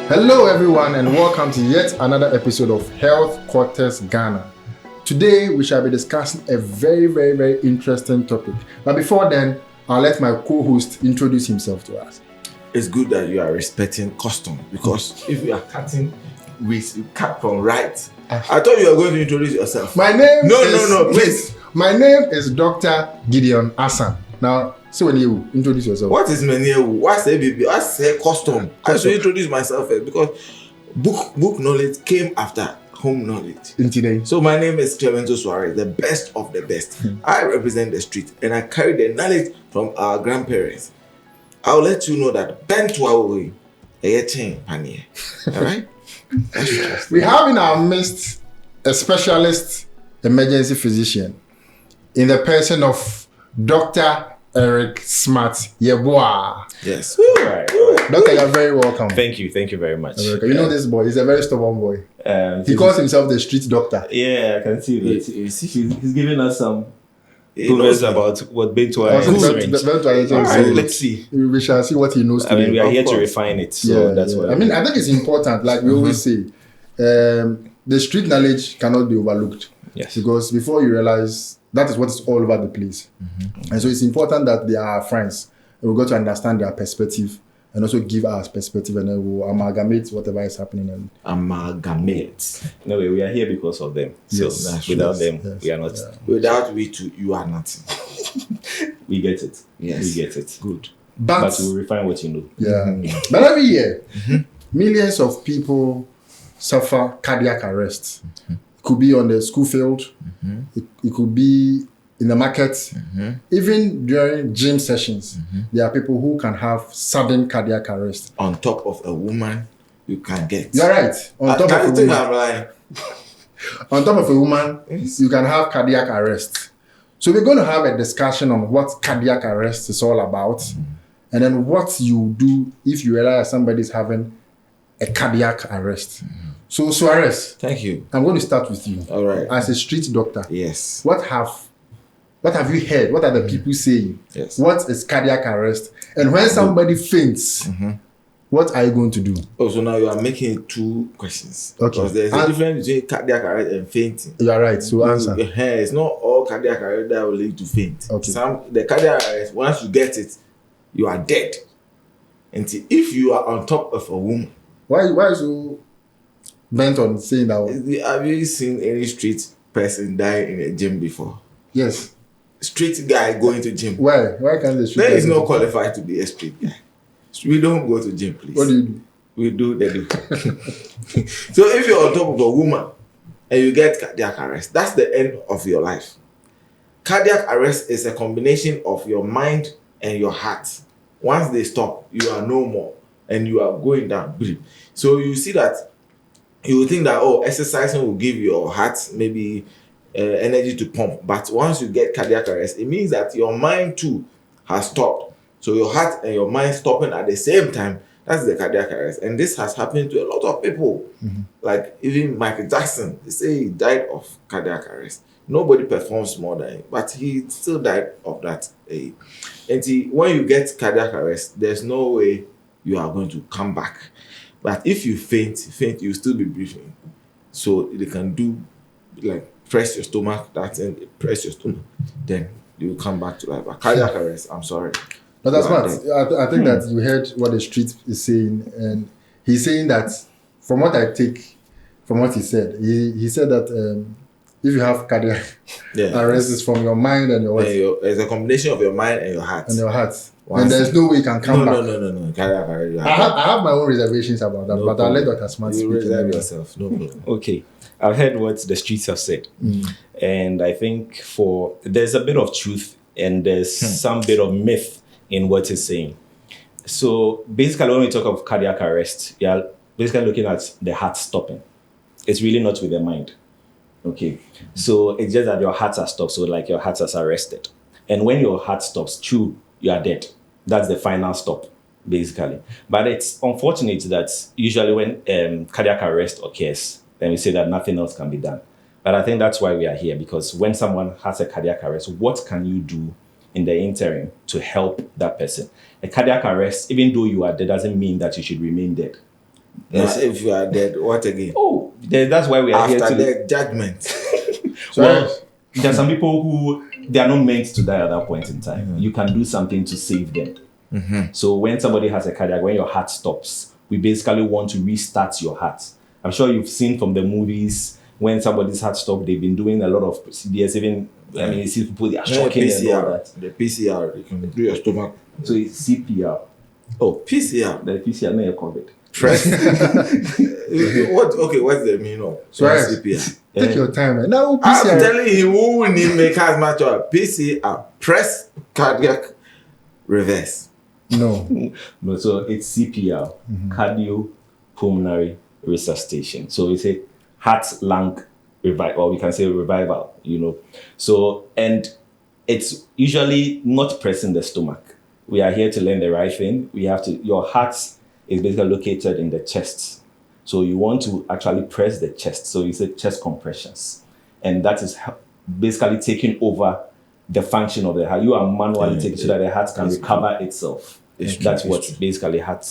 Hello everyone and welcome to yet another episode of Health Quarters Ghana. Today we shall be discussing a very interesting topic. But before then, I'll let my co-host introduce himself to us. It's good that you are respecting custom because if you are cutting, we cut from right. I thought you were going to introduce yourself. My name No, please. My name is Dr. Gideon Hassan. Now, so when you introduce yourself. What is my name? What's ABB? What's custom? I should introduce myself first because book knowledge came after home knowledge. Today. So my name is Clemento Suarez, the best of the best. I represent the street and I carry the knowledge from our grandparents. I'll let you know that bent away a chain panier. All right? We have in our midst a specialist emergency physician in the person of Dr. Eric Smart Yeboah. Yes. Right. Doctor, you're very welcome. Thank you very much. You know this boy, he's a very stubborn boy. He calls himself the street doctor. Yeah, I can see that. He's giving us some He proverbs knows about what Bentoa let's see. We shall see what he knows today. I mean, we are here Of to course. refine it. So that's what I mean, I think it's important, like we always say, the street knowledge cannot be overlooked. Yes. Because before you realize, that is what is all over the place. And so it's important that they are our friends. And we've got to understand their perspective and also give us perspective, and then we'll amalgamate whatever is happening. And Amalgamate. No way, we are here because of them. So Yes. without Yes. them, we are not. Without we two, you are nothing. We get it. Yes. We get it. Good. but But we'll refine what you know. but every year, millions of people suffer cardiac arrest. It could be on the school field. It could be in the market. Even during gym sessions, there are people who can have sudden cardiac arrest. On top of a woman, you can get. You're right. On top Can of you a think woman, I'm lying? on top of a woman, Yes. you can have cardiac arrest. So we're going to have a discussion on what cardiac arrest is all about, and then what you do if you realize somebody's having a cardiac arrest. So Suarez, Thank you. I'm going to start with you. All right. As a street doctor, Yes. what have you heard? What are the people saying? Yes. What is cardiac arrest? And when somebody faints, what are you going to do? Oh, so now you are making two questions. Okay. Because there's a difference between cardiac arrest and fainting. You are right. So answer. It's not all cardiac arrest that will lead to faint. Okay. The cardiac arrest, once you get it, you are dead. And if you are on top of a woman, Why are you bent on saying that one? have you seen any street person die in a gym before? Yes. Street guy going to gym. Why? Why can't the street There is guy not do- qualified to be a street guy. We don't go to gym, please. What do you do? We do the do. So if you're on top of a woman and you get cardiac arrest, that's the end of your life. Cardiac arrest is a combination of your mind and your heart. Once they stop, you are no more and you are going down. So you see that you will think that, exercising will give your heart maybe energy to pump. But once you get cardiac arrest, it means that your mind too has stopped. So your heart and your mind stopping at the same time, that's the cardiac arrest. And this has happened to a lot of people. Like even Michael Jackson, they say he died of cardiac arrest. Nobody performs more than him, but he still died of that. And see, when you get cardiac arrest, there's no way you are going to come back. But if you faint, you'll still be breathing. So they can do like press your stomach, press your stomach, then you will come back to life. But cardiac arrest, I'm sorry. But that's You are what dead. I think that you heard what the street is saying, and he's saying that from what I take from what he said, he said that if you have cardiac arrest, it's from your mind and your what? It's a combination of your mind and your heart. And your heart. Once- And there's no way you can come back. No. Cardiac arrest. I have my own reservations about that, No but I'll let problem. Dr. Smart You speak. reserve anyway. yourself. No problem. Okay. I've heard what the streets have said. And I think there's a bit of truth and there's some bit of myth in what he's saying. So basically when we talk of cardiac arrest, you're basically looking at the heart stopping. It's really not with the mind. Okay. So it's just that your heart has stopped. So like your heart has arrested. And when your heart stops, true, you are dead. That's the final stop, basically. But it's unfortunate that usually when cardiac arrest occurs, then we say that nothing else can be done. But I think that's why we are here, because when someone has a cardiac arrest, what can you do in the interim to help that person? A cardiac arrest, even though you are dead, doesn't mean that you should remain dead. Yes. If you are dead, what again? Oh, that's why we are After here to the judgment. Well, there are some people who they are not meant to die at that point in time. You can do something to save them. So when somebody has a cardiac, when your heart stops, we basically want to restart your heart. I'm sure you've seen from the movies when somebody's heart stopped, they've been doing a lot of procedures. Even I mean, you see people they are shocking and all that. The PCR, you can do your stomach. So it's CPR. Oh, PCR. The PCR, no, you're covered. Press. What's the meaning of CPR? Take your time. Man. No, I'm PCR. telling you, who will need make as much of PCR? Press cardiac reverse. No. No, so it's CPR, cardiopulmonary resuscitation. So it's a heart lung revival, or we can say revival, you know. So, and it's usually not pressing the stomach. We are here to learn the right thing. We have to, your heart is basically located in the chest. So you want to actually press the chest. So you say chest compressions. And that is basically taking over the function of the heart. You are manually taking so that the heart can recover itself. That's what basically heart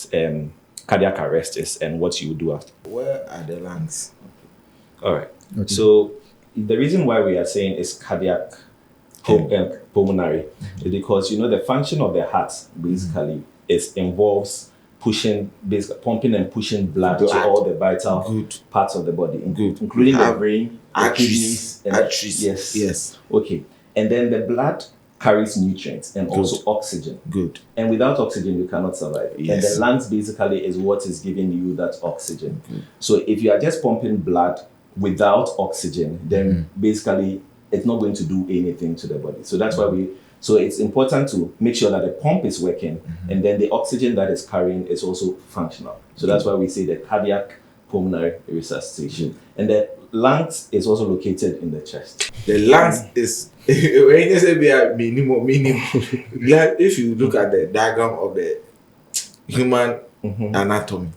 cardiac arrest is and what you do after. Where are the lungs? All right. Okay. So the reason why we are saying is cardiac pulmonary is because, you know, the function of the heart basically involves pushing, basically pumping and pushing blood to all the vital parts of the body, including the brain, the kidneys, and arteries. Yes. Okay. And then the blood carries nutrients and also oxygen. And without oxygen, you cannot survive. And the lungs basically is what is giving you that oxygen. So if you are just pumping blood without oxygen, then basically it's not going to do anything to the body. So that's why so it's important to make sure that the pump is working and then the oxygen that is carrying is also functional. So that's why we say the cardiac pulmonary resuscitation. And the lungs is also located in the chest. The lungs is, when you say minimum, if you look at the diagram of the human anatomy,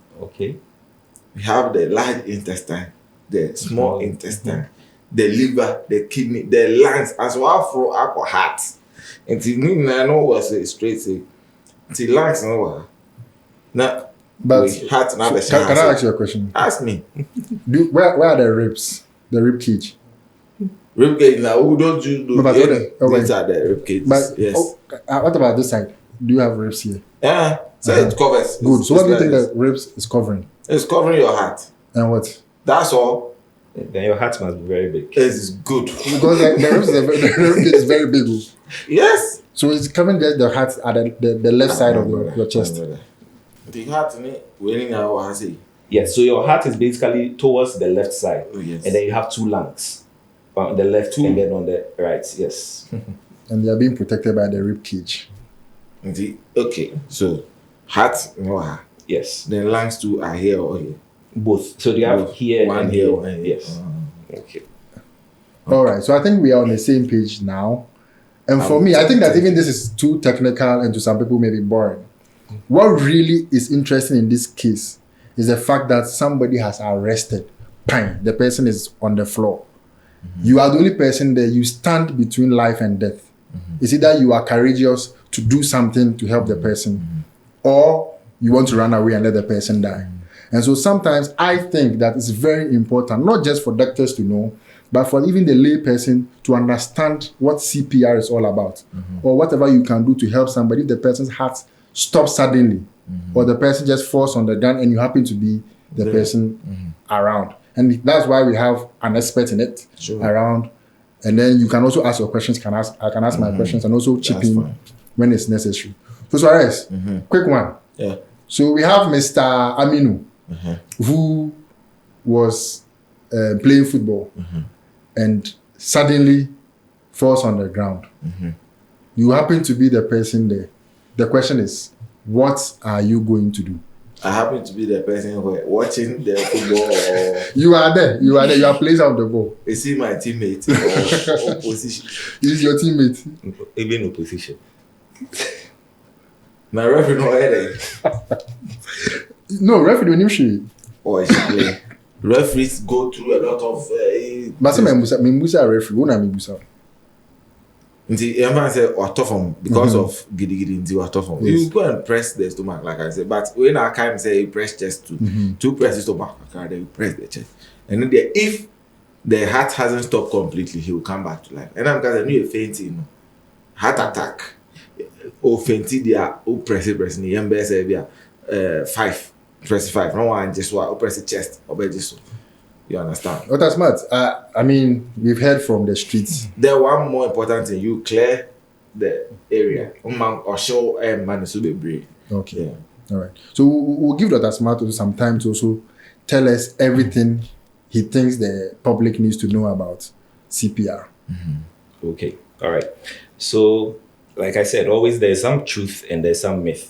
we have the large intestine, the small intestine, the liver, the kidney, the lungs, as well for our heart. And I know was straight say, the lungs no. Now, but heart now. So can I ask you a question? Ask me. Where are the ribs? The rib cage. Rib cage now. Who don't you do? These are the rib cages. But yes. What about this side? Do you have ribs here? Yeah. So it covers. Good. So what do you think the ribs is covering? It's covering your heart. And what? That's all. Then your heart must be very big. It's good. Because the rib cage is very big. Yes. So it's covering just the heart at the left side of your chest. The heart, winning our heart. Yes, so your heart is basically towards the left side. Oh, yes. And then you have two lungs. On the left and then on the right, yes. And they are being protected by the rib cage. Okay, so heart, yes. The lungs too are here or here? Both. So they have here one and here. One here. Yes. Okay. All right, so I think we are on the same page now. And for me, I think that even this is too technical and to some people may be boring. What really is interesting in this case is the fact that somebody has arrested. Bang, the person is on the floor. You are the only person there. You stand between life and death. It's either you are courageous to do something to help the person, or you want to run away and let the person die. And so sometimes I think that it's very important, not just for doctors to know, but for even the lay person to understand what CPR is all about, or whatever you can do to help somebody if the person's heart stops suddenly, or the person just falls on the ground and you happen to be the person around. And that's why we have an expert in it around. And then you can also ask your questions. I can ask my questions and also chip in when it's necessary. So Suarez, quick one. Yeah. So we have Mr. Aminu, who was playing football and suddenly falls on the ground. You happen to be the person there. The question is, what are you going to do? I happen to be the person watching the football. Or you are there. You are placed out the ball. Is he my teammate or opposition? He's your teammate. Even opposition. My referee no headache. No, referee don't shoot. Or is he playing? Referees go through a lot of. But some Mimbusa referee. Who na Mimbusa? Everyone say or tough because of giddy or tough. You go and press the stomach, like I said. But when I can say you press chest to press the stomach, then you press the chest. And then if the heart hasn't stopped completely, he will come back to life. And then because I knew a fainting, heart attack, or fainted there, or press it, press 5. No one just what press the chest, or just. You understand? Oh, that's smart. I mean, we've heard from the streets. There one more important thing: you clear the area. Or show man to be brave. Okay. Yeah. All right. So we'll give Dr. Smart some time to also tell us everything he thinks the public needs to know about CPR. Okay. All right. So, like I said, always there's some truth and there's some myth.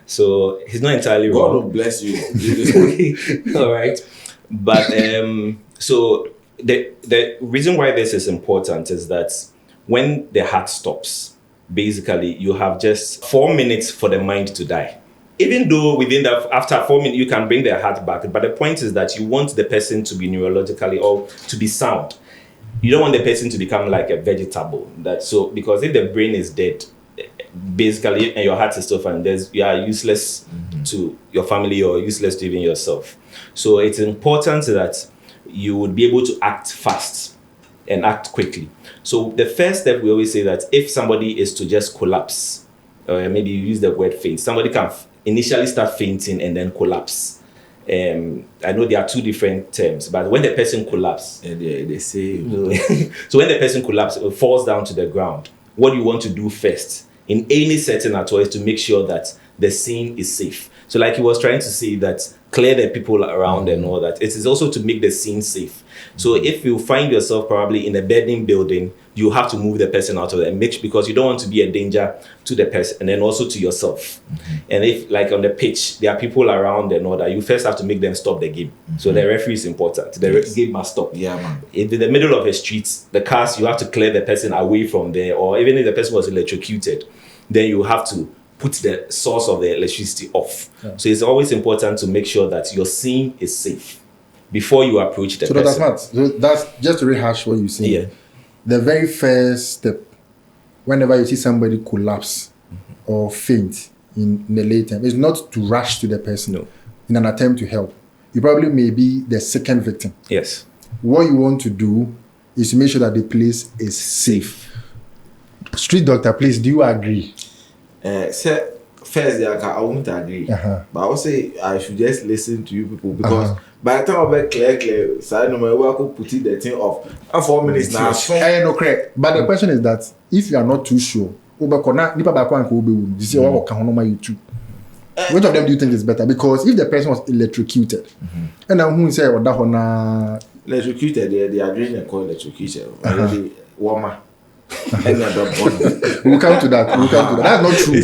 So he's not entirely wrong. God will bless you. All right. But so the reason why this is important is that when the heart stops, basically you have just 4 minutes for the mind to die. Even though within that, after 4 minutes you can bring the heart back, but the point is that you want the person to be neurologically or to be sound. You don't want the person to become like a vegetable. Because if the brain is dead, basically, and your heart is still fine, you are useless to your family or useless to even yourself. So it's important that you would be able to act fast and act quickly. So the first step, we always say that if somebody is to just collapse, or maybe you use the word faint, somebody can initially start fainting and then collapse. I know there are two different terms, but when the person collapses, they say. So when the person collapses, it falls down to the ground. What you want to do first in any setting at all is to make sure that the scene is safe. So like he was trying to say that clear the people around and all that. It is also to make the scene safe. So if you find yourself probably in a burning building, you have to move the person out of there because you don't want to be a danger to the person and then also to yourself. And if like on the pitch, there are people around and all that, you first have to make them stop the game. So the referee is important. The game must stop. Yeah, man. In the middle of the streets, the cars, you have to clear the person away from there, or even if the person was electrocuted, then you have to put the source of the electricity off. Yeah. So it's always important to make sure that your scene is safe before you approach the person. That's smart. So that's just to rehash what you say. Yeah. The very first step, whenever you see somebody collapse or faint in the late time, is not to rush to the person in an attempt to help. You probably may be the second victim. Yes. What you want to do is to make sure that the place is safe. Street doctor, please, do you agree? First, I won't agree. But I would say I should just listen to you people because by the time I get clear, so I know my work will put it the thing off. And 4 minutes now. No, correct. But the question is that if you are not too sure, which of them do you think is better? Because if the person was electrocuted, and then who say electrocuted, they are doing a call electrocution. Warmer. We'll come to that. That's not true.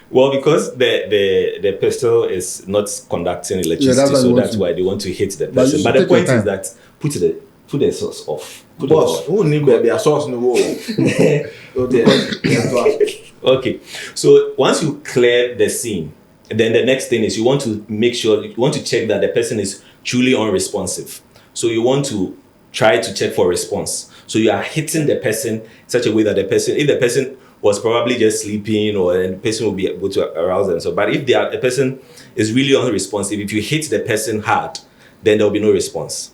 Well, because the pistol is not conducting electricity, so that's why they want to hit the person. But the point is that put the source off. Boss, who need their source in the wall? Okay, so once you clear the scene, then the next thing is you want to make sure, you want to check that the person is truly unresponsive. So you want to try to check for response. So you are hitting the person in such a way that if the person was probably just sleeping, or the person will be able to arouse themselves. But if the person is really unresponsive, if you hit the person hard, then there will be no response.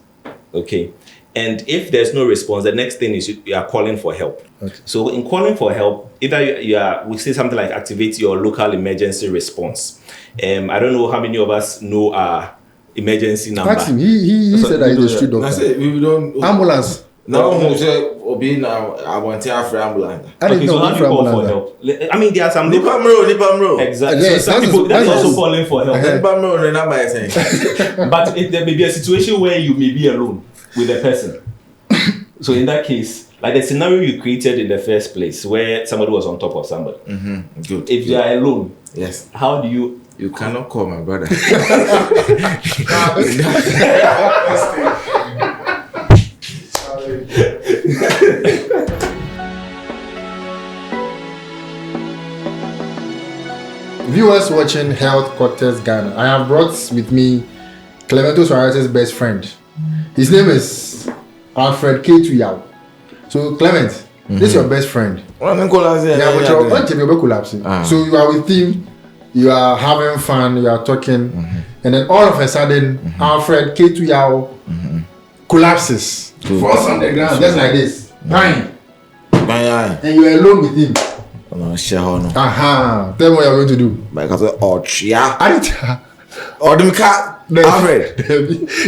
Okay. And if there's no response, the next thing is you are calling for help. Okay. So in calling for help, either we say something like activate your local emergency response. I don't know how many of us know our emergency number. Ask him. He said that he's a street doctor. I said we don't ambulance. Now who say obi now I want to have ambulance. Okay, so how do you call for help? I mean, there are some Nipamro. Exactly. Yes, so some people that's also calling for help. Nipamro the number is saying. But there may be a situation where you may be alone with the person. So in that case, like the scenario you created in the first place, where somebody was on top of somebody. Good. If you are alone, yes. How do you? You cannot call my brother. Viewers watching Health Quarters Ghana, I have brought with me Clemento Suarez's best friend. His name is Alfred K. Tuyao. So Clement, this is your best friend. Well, I'm collapsing. Yeah, but you're collapsing. So you are with him, you are having fun, you are talking, and then all of a sudden, Alfred K2 Yao collapses, falls on the ground, just like this, bang, and you are alone with him. Tell me what you're going to do. Because yeah. Or the car, Alfred.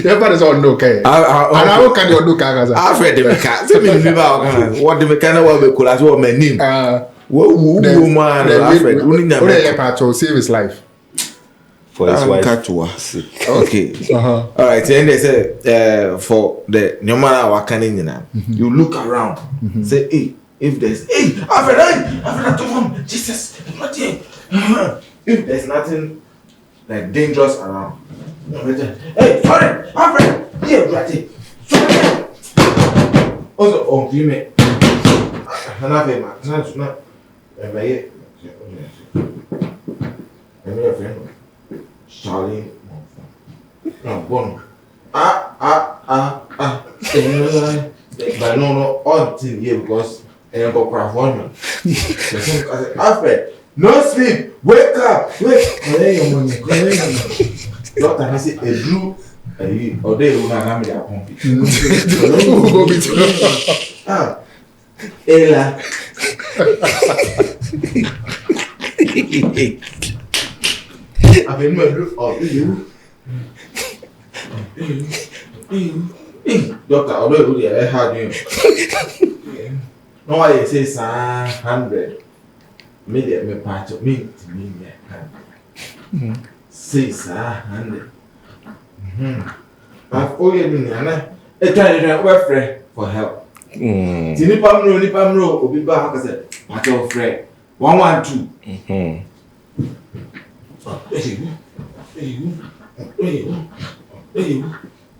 Your father's all no car. And I will cut your no car. Alfred, the car. Tell me what the mechanic will be cool as well, my name. Man, Alfred, to save his life. For his wife. Okay. All right. Then they say, for the no matter what kind you look around, say, hey, if there's, hey, Alfred, Jesus, not here. If there's nothing like dangerous around, hey, sorry, Alfred, here, Bratty, also, on female, another man, not, Charlie, no, one. But no, all thing here because I got craft one. Alfred, no sleep, wake up, wake. Doctor, I say a blue, or they will not have me at home. Ella. I've been murdered of you. Doctor, although you had you. No, I say 100. Maybe me part of me to me. Say 100. I've already been a trying to work for help. Nipamro, will be back as a part of friend. 112.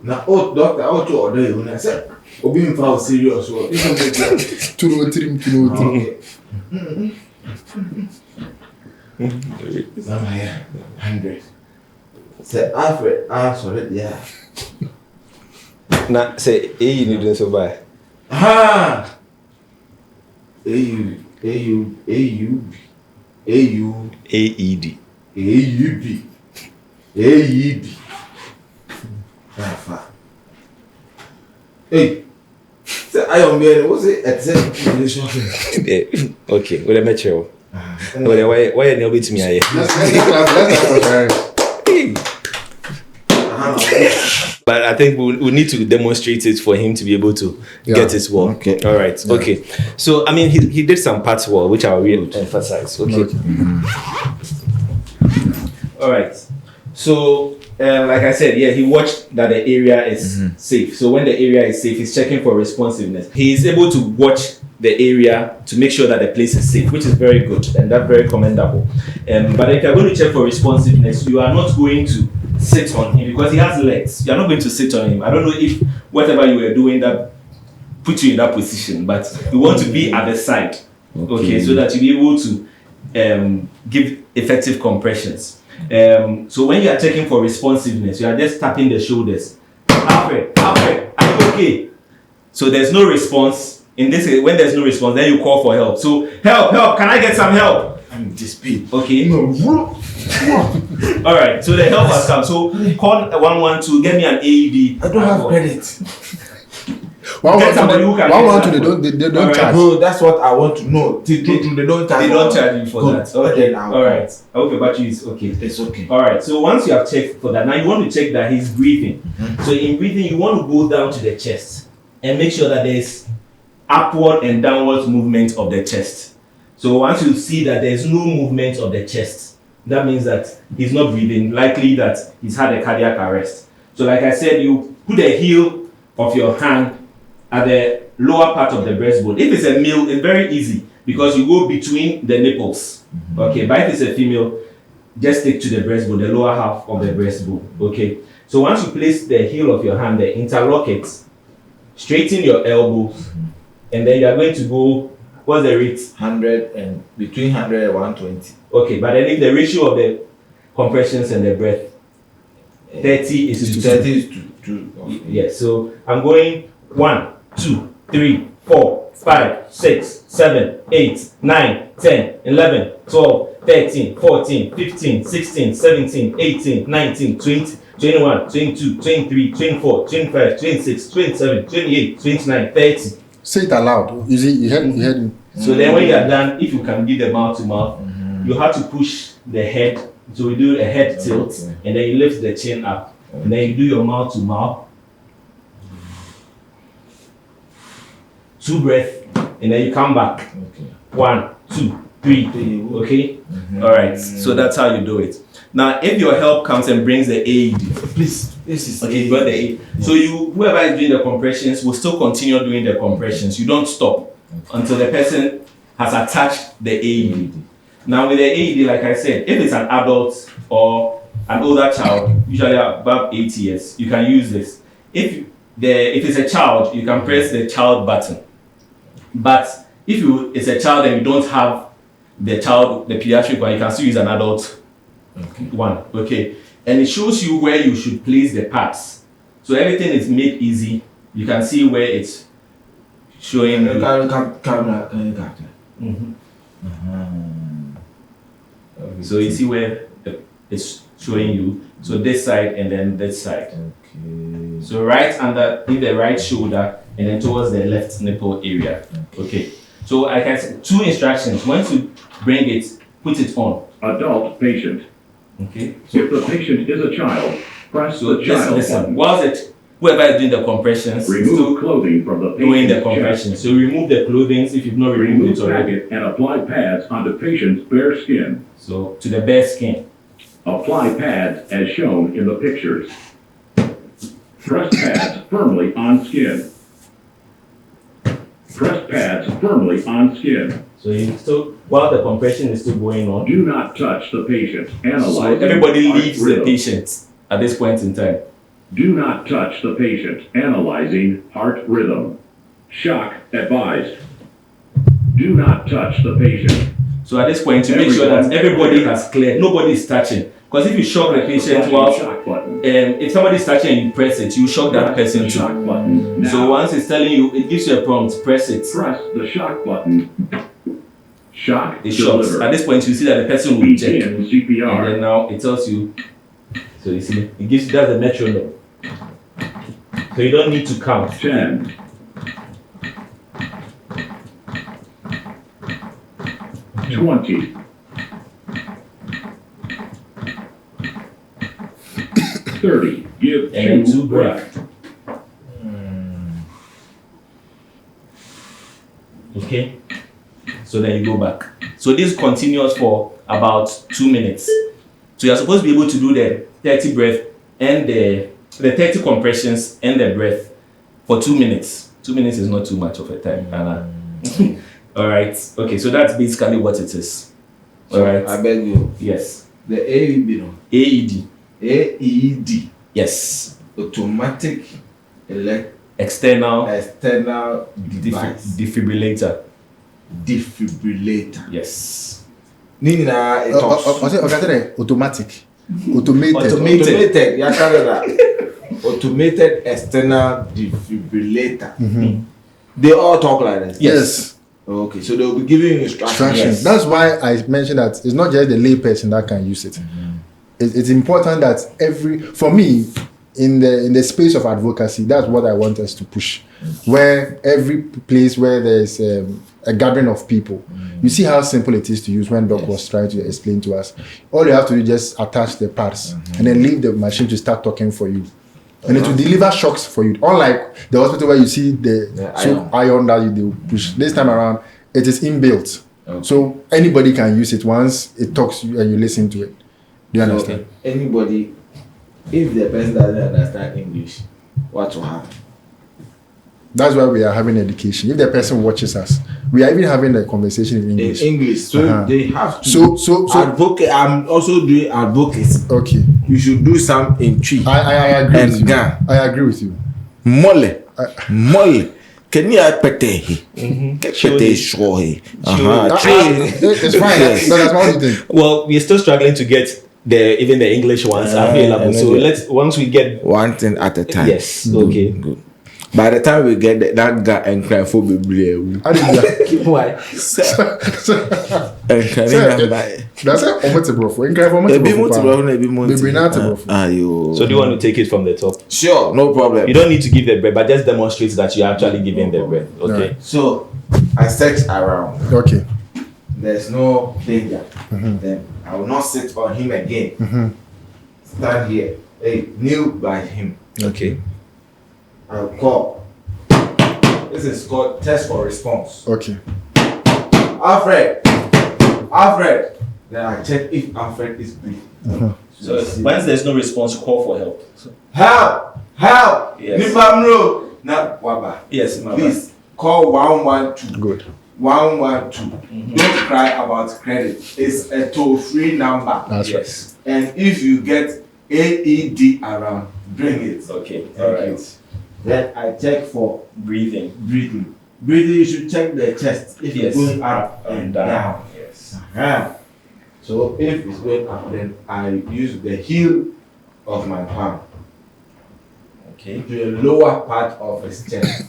Now, old doctor, out to order you, and I said, "Oh, being found serious work." 203. 100. Say, Alfred, sorry, yeah. Now, say, hey, you need to survive. Ah! AED. Hey, say I am here. What's it? Okay, well, I'm sure. Why are you with me here? But I think we need to demonstrate it for him to be able to get it well. Okay. All right. Yeah. Okay. So I mean, he did some parts well, which I will really emphasize. Okay. All right. So like I said, he watched that the area is safe. So when the area is safe, he's checking for responsiveness. He is able to watch the area to make sure that the place is safe, which is very good and that's very commendable. But if you're going to check for responsiveness, you are not going to sit on him because he has legs. You're not going to sit on him. I don't know if whatever you were doing that put you in that position, but you want to be at the side, okay, so that you'll be able to give effective compressions. So when you are checking for responsiveness, you are just tapping the shoulders. Alfred, are you okay? So there's no response. In this case, when there's no response, then you call for help. So help, can I get some help? I'm dispeed. Okay. All right. So the help has come. So call 112. Get me an AED. I don't have credit. 112. They don't charge. Bro, that's what I want to know. They don't charge. They don't charge you for that. Okay. All right. I hope your battery is okay. It's okay. All right. So once you have checked for that, now you want to check that he's breathing. So in breathing, you want to go down to the chest and make sure that there's upward and downward movement of the chest. So once you see that there's no movement of the chest, that means that he's not breathing, likely that he's had a cardiac arrest. So like I said, you put the heel of your hand at the lower part of the breastbone. If it's a male, it's very easy because you go between the nipples. Okay, but if it's a female, just stick to the breastbone, the lower half of the breastbone. Okay, so once you place the heel of your hand there, interlock it, straighten your elbow, and then you are going to go. What's the rate? 100 and between 100 and 120. Okay, but then if the ratio of the compressions and the breath, 30 is to 30 is to okay. Yes, so I'm going 1, 2, 3, 4, 5, 6, 7, 8, 9, 10, 11, 12, 13, 14, 15, 16, 17, 18, 19, 20, 21, 22, 23, 24, 25, 26, 27, 28, 29, 30. Say it aloud. You see, you heard me. So then when you are done, if you can give the mouth to mouth, you have to push the head. So we do a head tilt, and then you lift the chin up. And then you do your mouth to mouth. 2 breaths, and then you come back. 1, 2, 3. Okay? Alright, so that's how you do it. Now, if your help comes and brings the AED, Please, this is okay, you got the AED. So whoever is doing the compressions will still continue doing the compressions. You don't stop until the person has attached the AED. Now, with the AED, like I said, if it's an adult or an older child, usually above 8 years, you can use this. If it's a child, you can press the child button. But if it's a child and you don't have the pediatric one, you can still use an adult one. Okay, and it shows you where you should place the pads. So everything is made easy. You can see where it's showing. Camera, can you capture? So you see where it's showing you. So this side and then this side. Okay. So right under in the right shoulder and then towards the left nipple area. Okay. So I can say 2 instructions. Once you bring it, put it on. Adult patient. Okay. If the patient is a child, press So the child listen. button. Whilst whoever is doing the compressions, Remove clothing from the doing the patient's chest. compression. So remove the clothing if you've not removed Remove it already. packet and apply pads on the patient's bare skin. So to the bare skin. Apply pads as shown in the pictures. Press pads firmly on skin. Press pads firmly on skin. So you still while the compression is still going on. Do not touch the patient. So Analyze. everybody leaves the patient at this point in time. Do not touch the patient. Analyzing heart rhythm. Shock advised. Do not touch the patient. So at this point, to make sure that everybody has cleared, nobody is touching. Because if you shock the patient while, Shock button. if somebody is touching and you press it, you shock that Press person the shock too. button. Now, So once it's telling you, it gives you a prompt, press it. press the shock button. Shock It shocks. At delivered. this point, you see that the person will check. Begin And CPR. then now it tells you, so you see, it gives you, that's the metronome. So you don't need to count. 10, 20, 30. Give And then 2 2 breaths. breaths. Okay? So then you go back. So this continues for about 2 minutes. So you're supposed to be able to do the 30 breath and the 30 compressions and the breath for 2 minutes. 2 minutes is not too much of a time. All right. Okay, so that's basically what it is. All right. I beg you. Yes. The AED, no? AED. AED, Yes. automatic External external device defibrillator. defibrillator. Yes. Ni nyinaa it talks. Automatic. Automated. Automated. Yeah, that. Automated external defibrillator. They all talk like this. Yes. Okay, so they will be giving you instructions. Instructions. That's why I mentioned that it's not just the lay person that can use it. It's important that for me, in the space of advocacy, that's what I want us to push. Where every place where there's a gathering of people, you see how simple it is to use. When Doc was trying to explain to us, all you have to do is just attach the pads and then leave the machine to start talking for you. And it will deliver shocks for you. Unlike the hospital where you see the iron that they will push. This time around, it is inbuilt. Okay. So anybody can use it once it talks to you and you listen to it. Do you understand? Anybody, if the person doesn't understand English, what will happen? That's why we are having education. If the person watches us, we are even having a conversation in English. In English, so they have to. So advocate. I'm also doing advocacy. Okay. You should do some in tree. I agree and with you. Gan. I agree with you. Mole. Can you pete? Pete show. It's fine. No, that's what you think. Well, we're still struggling to get even the English ones available. So once we get one thing at a time. Yes. Okay. Good. By the time we get there, that guy and cry for baby. How did you? Why? And crying by. That's a almost bro. In cry for A bit more to bro, a bit more. Baby not bro. So do you want to take it from the top? Sure, no problem. You don't need to give the breath, but just demonstrate that you're actually giving the breath. Okay. Right. So I search around. Okay. There's no danger. Then I will not sit on him again. Stand here. Hey, kneel by him. Okay. I'll call. This is called test for response. Okay. Alfred. Then I check if Alfred is breathing. So once there's no response, call for help. Help! Yes. Nipamro. Not Waba. Yes, ma'am. Please call 112. Good. 112. Don't cry about credit. It's a toll-free number. That's right. Yes. And if you get AED around, bring it. Okay. Thank All right. you. Then I check for Breathing. breathing. You should check the chest if Yes. it's going up and down. Yes. So if it's going up, then I use the heel of my palm Okay. to the lower part of his chest.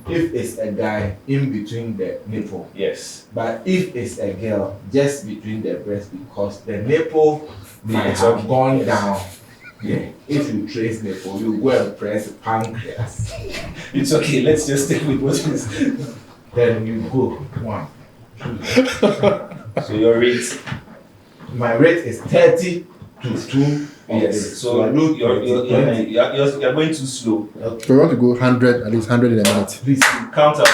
If it's a guy, in between the nipple. Yes. But if it's a girl, just between the breast, because the nipple might It's have okay. gone Yes. down. Yeah. If you trace nipple, you go and press pancreas. It's okay. Let's just stick with what is. Then you go 1, 2. So your rate. My rate is 30 to 2. Yes. So I do you're going too slow. Okay. So we want to go 100, at least 100 in a minute. Please. Count up.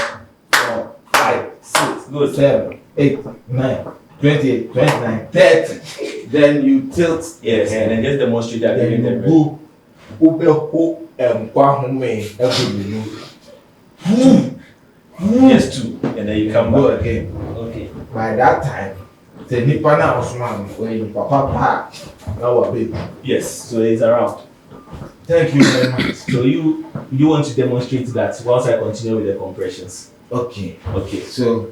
4, 5, 6, Good. 7, 8, 9, 28, 29, 30. Then you tilt. Yes. And then just demonstrate that Then giving the you breath. go. Ube and kwahume every Just 2, and then you come go back. again. Okay. By that time, the nipa na osman when you papa pa now a baby. Yes. So it's around. Thank you very much. So you want to demonstrate that whilst I continue with the compressions. Okay. Okay. So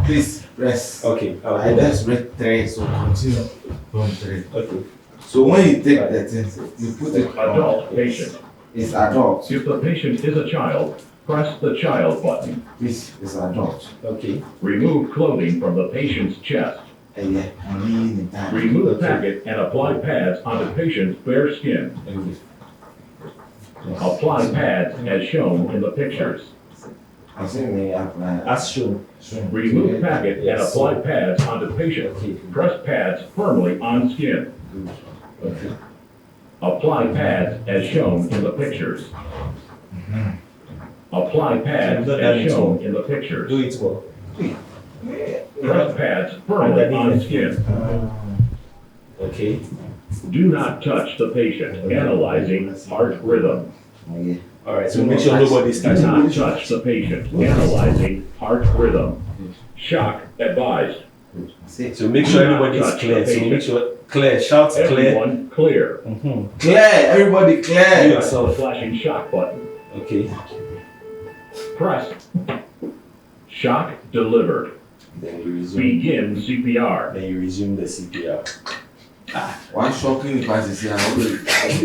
please press. Okay. I just read 3, so continue from 3. Okay. So when you take the things, you put it on. Adult patient. It's adult. If the patient is a child, press the child button. This is adult. Okay. Remove clothing from the patient's chest. And yeah, I'm leaning in time. Remove packet and apply pads on the patient's bare skin. Apply pads as shown in the pictures. I see me apply. As shown. Remove packet and apply pads on the patient. Press pads firmly on skin. Okay. Apply pads as shown in the pictures. Apply pads as shown in the pictures. Do it well. Press pads firmly on skin. Okay. Do not touch the patient. Analyzing heart rhythm. All right. So make sure nobody's Do touching. not touch the patient. Analyzing heart rhythm. Shock advised. So make sure everybody's clear. So make sure clear. Shout clear. Everyone clear. Clear, everybody You clear. Press the yourself. flashing shock button. Okay. Press. Shock delivered. Then you resume. Begin CPR. Then you resume the CPR. Why shocking if I say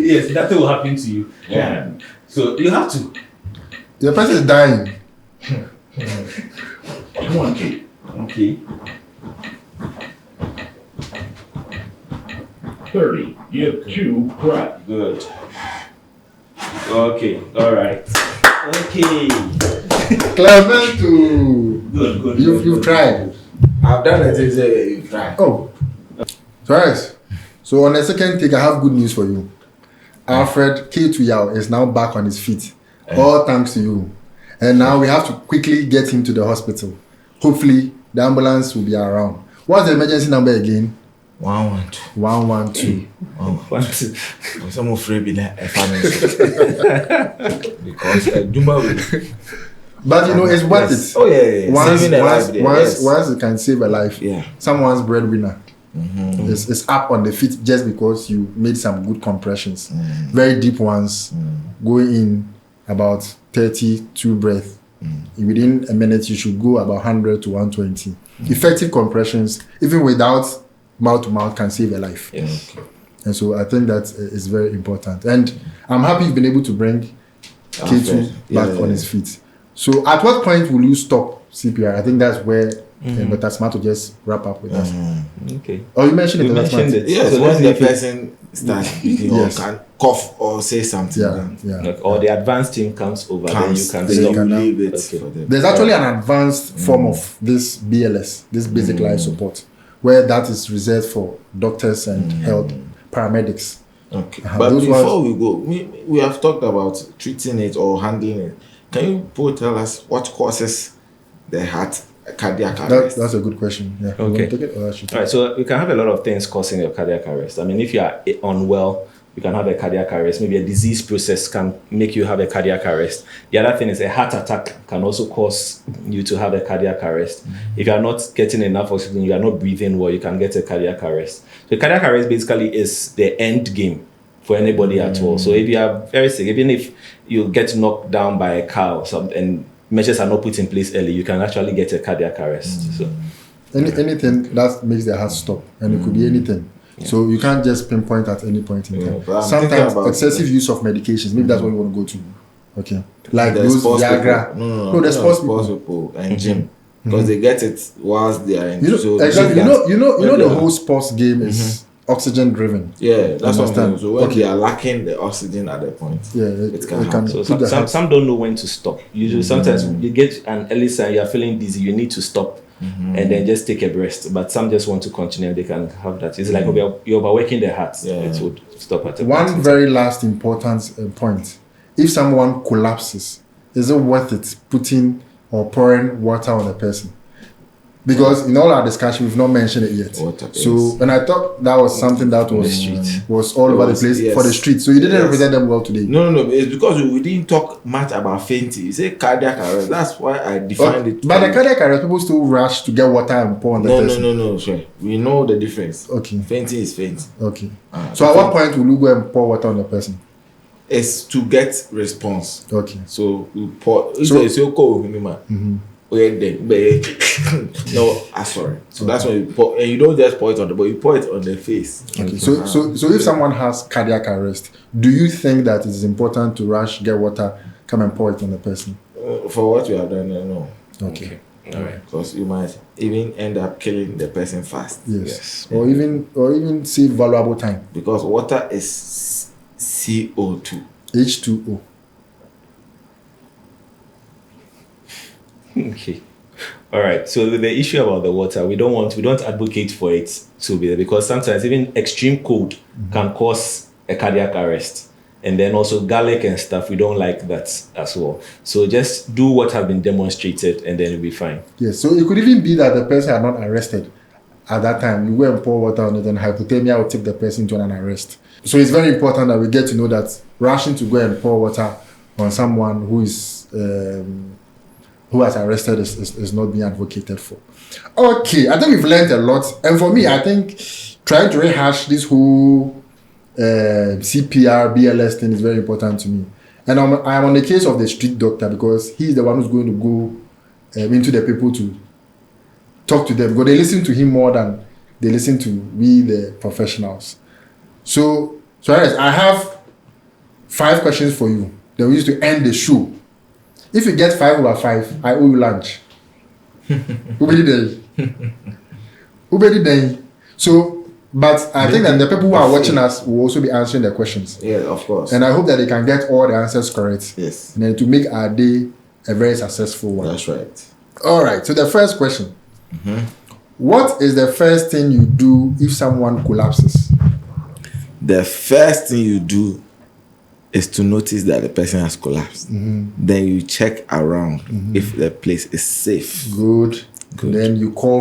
Yes, nothing will happen to you. 10, So you have to. The person is dying. 20, Okay. 30. Give 2 breath. Good. Okay. All right. Okay. Clement to. Good. Good. You've tried. I've done the things that you try. Oh. So guys, so on the second take, I have good news for you. Alfred K. Tuyao is now back on his feet. All thanks to you. And now we have to quickly get him to the hospital. Hopefully, the ambulance will be around. What's the emergency number again? 112. 112. Some afraid be that a family. Because Duma will. But you know, it's worth Yes. it. Oh yeah. Once it can save a life, Yeah. someone's breadwinner is up on the feet just because you made some good compressions, very deep ones, going in about 32 breaths. Within a minute, you should go about 100 to 120. Effective compressions, even without mouth to mouth, can save a life. Yes. And so I think that is very important. And I'm happy you've been able to bring K2 back on his feet. So at what point will you stop CPR? I think that's where Dr. Smart will just wrap up with us. Okay. Oh, you mentioned You mentioned it. Yes, So when let's the see if it- person starts breathing or can cough or say something, like, or the advanced team comes over, then you can then stop. you leave it Okay. for them. There's actually an advanced form of this BLS, this basic life support, where that is reserved for doctors and health paramedics. Okay. But those before we go, we have talked about treating it or handling it. Can you both tell us what causes the heart cardiac arrest? That's a good question. Yeah. You Okay. want to take it or I should take All right, so we can have a lot of things causing your cardiac arrest. I mean, if you are unwell, you can have a cardiac arrest. Maybe a disease process can make you have a cardiac arrest. The other thing is a heart attack can also cause you to have a cardiac arrest. If you are not getting enough oxygen, you are not breathing well, you can get a cardiac arrest. So cardiac arrest basically is the end game for anybody at all. So if you are very sick, even if you get knocked down by a car or something, and measures are not put in place early, you can actually get a cardiac arrest. So anything that makes the heart stop, and it could be anything. So you can't just pinpoint at any point in time. but I'm thinking Sometimes about excessive use of medications, maybe that's what you want to go to. Okay, like the those sports Viagra. people. No, the sports sports people and gym, because they get it whilst they are in. You know, so exactly. that- You know, when the they are- whole sports game is oxygen driven. Yeah, that's what I'm saying. Understand. So when Okay. they are lacking the oxygen at that point, Yeah, it can happen. So put the heart- some don't know when to stop. Usually, sometimes you get an early sign, you are feeling dizzy, you need to stop and then just take a rest. But some just want to continue, they can have that. It's like you're overworking the heart. Yeah. It would stop at a point in One time. very last important point: if someone collapses, is it worth it putting or pouring water on a person? Because in all our discussion, we've not mentioned it yet. Water, So, yes. and I thought that was something that the was street. was all It over was, the place yes. for the street. So you didn't Yes. represent them well today. No. It's because we didn't talk much about fainting. You say cardiac arrest. That's why I defined it. But the cardiac arrest, people still rush to get water and pour on the person. No. Sure. We know the difference. Okay. Fainting is fainting. Okay. So at what point will you go and pour water on the person? It's to get response. Okay. So we pour. So- It's so cold, man. No, sorry. So that's when you pour, and you don't just pour it on the body, you pour it on the face. Okay. So if someone has cardiac arrest, do you think that it is important to rush, get water, come and pour it on the person? For what we have done, no. Okay. All right. Because you might even end up killing the person fast. Yes. Or even save valuable time. Because water is CO2. H2O. Okay. All right. So the issue about the water, we don't advocate for it to be there, because sometimes even extreme cold can cause a cardiac arrest. And then also garlic and stuff, we don't like that as well. So just do what have been demonstrated and then you'll be fine. Yes. So it could even be that the person had not arrested at that time. You go and pour water on it, and hypothermia will take the person to an arrest. So it's very important that we get to know that rushing to go and pour water on someone who is who has arrested is not being advocated for. Okay, I think we've learned a lot. And for me, I think trying to rehash this whole CPR, BLS thing is very important to me. And I'm on the case of the street doctor, because he's the one who's going to go into the people to talk to them, because they listen to him more than they listen to we, the professionals. So I have 5 questions for you. Then we used to end the show. If you get 5 over 5, I owe you lunch. Ubedi day. So, but I think that the people who are watching us will also be answering the questions. Yeah, of course. And I hope that they can get all the answers correct. Yes. And then to make our day a very successful one. That's right. All right. So the first question. What is the first thing you do if someone collapses? The first thing you do is to notice that the person has collapsed. Then you check around if the place is safe Good. Then you call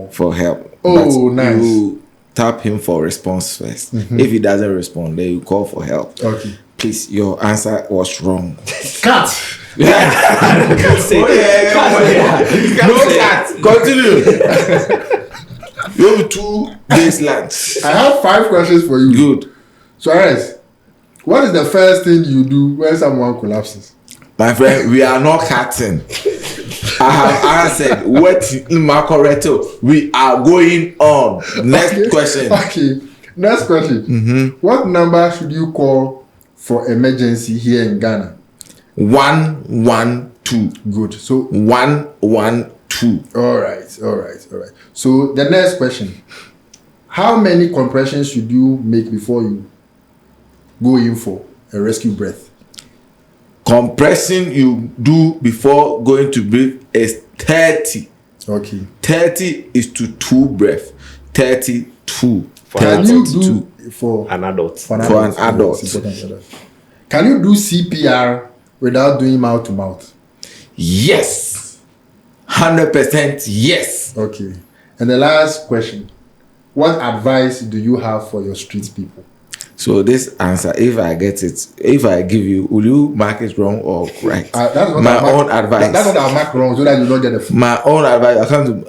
for help. Oh, But nice. you tap him for response first. If he doesn't respond, then you call for help. Okay. Please, your answer was wrong. Cut. No cat. Continue. You have 2 days lunch. I have 5 questions for you. Good. So, Ares, what is the first thing you do when someone collapses? My friend, we are not cutting. I have answered what in my correct. We are going on. Next question. Okay. Next question. What number should you call for emergency here in Ghana? 112. Good. So 112. all right. So the next question: how many compressions should you make before you go in for a rescue breath? Compression you do before going to breathe is 30. Okay. 30 is to 2 breath. 32. Can you do for An adult. For an adult. It's important. Can you do CPR without doing mouth to mouth? Yes. 100% yes. Okay. And the last question: what advice do you have for your street people? So this answer, if I get it, if I give you, will you mark it wrong or right? That's what My own advice. That's what I'll mark wrong so that you don't get the food. My own advice. I can't.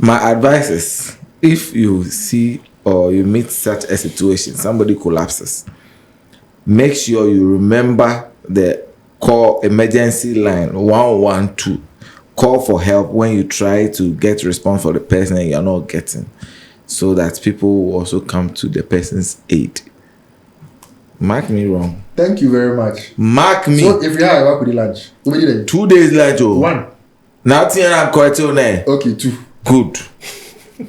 My advice is, if you see or you meet such a situation, somebody collapses, make sure you remember the call emergency line 112. Call for help when you try to get response for the person and you're not getting, so that people will also come to the person's aid. Mark me wrong. Thank you very much. Mark me. So if you have a work with the lunch, what did you 2 days later. One. Nothing I'm quite on there. Okay, 2. Good.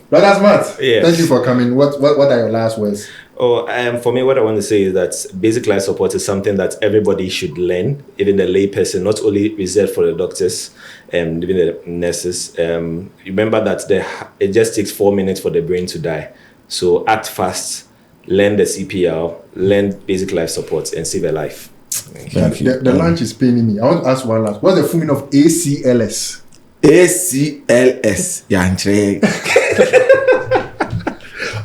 Brother Smart, Yes. thank you for coming. What are your last words? For me, what I want to say is that basic life support is something that everybody should learn, even the lay person, not only reserved for the doctors and even the nurses. Remember that it just takes 4 minutes for the brain to die. So act fast, learn the CPR, learn basic life support, and save a life. Thank you. The lunch is paining me. I want to ask one last. What's the full meaning of ACLS? ACLS. Yantre.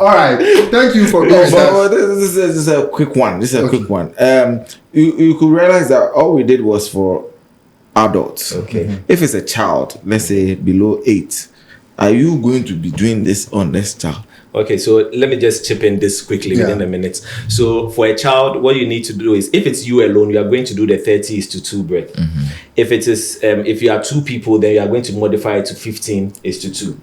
All right. Thank you for being with us. This is a quick one. Quick one. You could realize that all we did was for adults. Okay. If it's a child, let's say below 8, are you going to be doing this on this child? Okay, so let me just chip in this quickly within a minute. So for a child, what you need to do is, if it's you alone, you are going to do the 30:2 breath. If it is, if you are 2 people, then you are going to modify it to 15:2.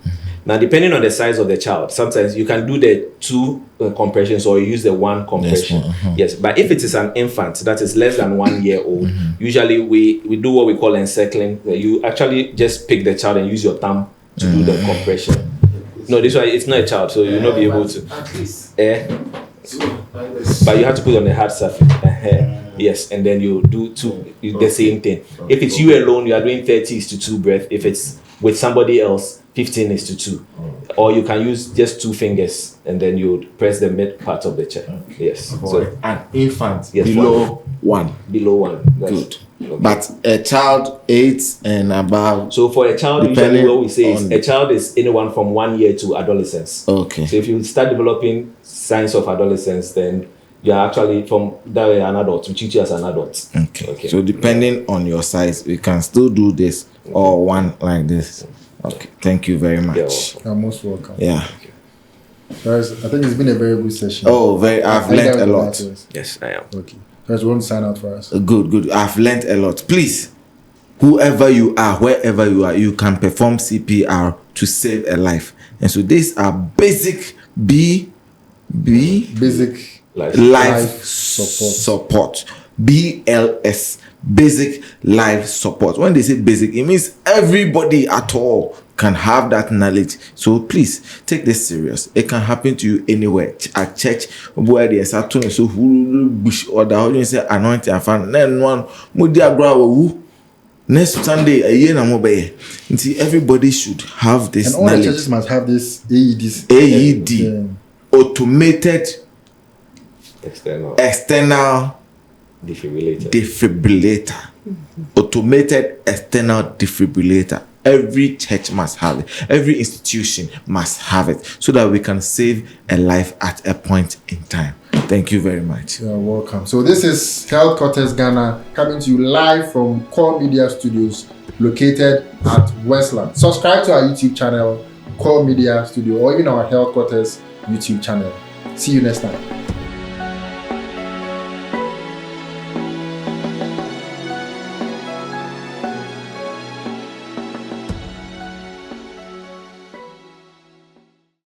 Now, depending on the size of the child, sometimes you can do the 2 compressions or you use the 1 compression. Yes, but if it is an infant that is less than 1 year old, usually we do what we call encircling. You actually just pick the child and use your thumb to do the compression. No, this one, it's not a child, so you'll not be able to. But you have to put on the hard surface. Yes, and then you do the same thing. If it's you alone, you are doing 30:2 breath. If it's with somebody else, 15:2. Or you can use just 2 fingers and then you press the mid part of the chest. Yes. So an infant Yes, below 1. Below 1. That's Good. okay. But a child 8 and above. So for a child, usually Depending what we say is on- a child is anyone from 1 year to adolescence. Okay. So if you start developing signs of adolescence, then you are actually from that way an adult. We treat you as an adult. Okay. So depending on your size, we can still do this or one like this. Okay. Thank you very much. You're most welcome. Yeah. Guys, I think it's been a very good session. Oh, I've learned a lot. Yes, I am. Okay. Guys, you want to sign out for us? Good. I've learned a lot. Please, whoever you are, wherever you are, you can perform CPR to save a life. And so these are basic Basic life support. BLS, basic life support. When they say basic, it means everybody at all can have that knowledge. So please take this serious. It can happen to you anywhere. At church, where there's a tone so bush or the audience say anointing and fan. Then one mudia grow next Sunday a year na mobile. Everybody should have this and all knowledge. the churches must have this AED. AED, automated external defibrillator. Automated external defibrillator. Every church must have it. Every institution must have it, so that we can save a life at a point in time. Thank you very much. You're welcome. So this is Health Quarters Ghana, coming to you live from Core Media Studios, located at Westland. Subscribe to our YouTube channel, Core Media Studio, or even our Health Quarters YouTube channel. See you next time.